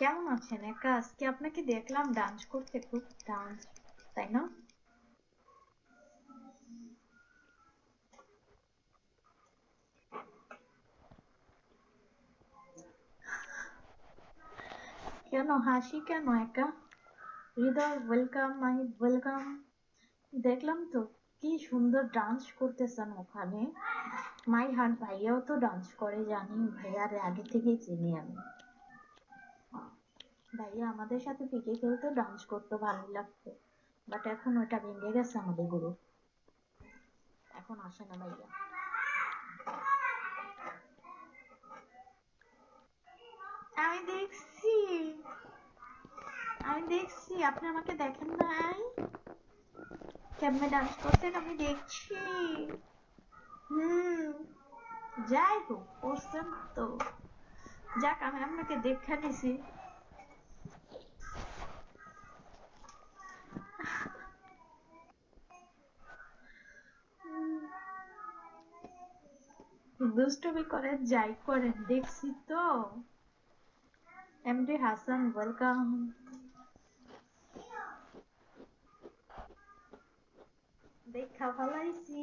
কেমন আছেন একা? আজকে আপনাকে দেখলাম ডান্স করতে, খুব ডান্স, তাই না? কেন হাসি কেন একা? হৃদয় ওয়েলকাম, মাহিদ ওয়েলকাম। দেখলাম তো কি সুন্দর ডান্স করতেছেন ওখানে। মাই হার্ট ভাইয়াও তো ডান্স করে, জানি ভাইয়ার আগে থেকেই চিনি আমি। ভাইয়া আমাদের সাথে পিকে খেলতো, ডান্স করতো, ভালো লাগতো। বাট এখন ওটা ভেঙে গেছে আমাদের গ্রুপ, এখন আসে না ভাইয়া। আমি দেখছি, আমি দেখছি, আপনি আমাকে দেখেন নাই? কেমনে ডান্স করতেন আমি দেখছি। হুম, যাই হোক করছেন তো, যাক আমি আপনাকে দেখে নিছি। দুষ্টুমি করেন যাই করেন দেখছি তো। MD Hasan welcome. দেখা ভালাইছি।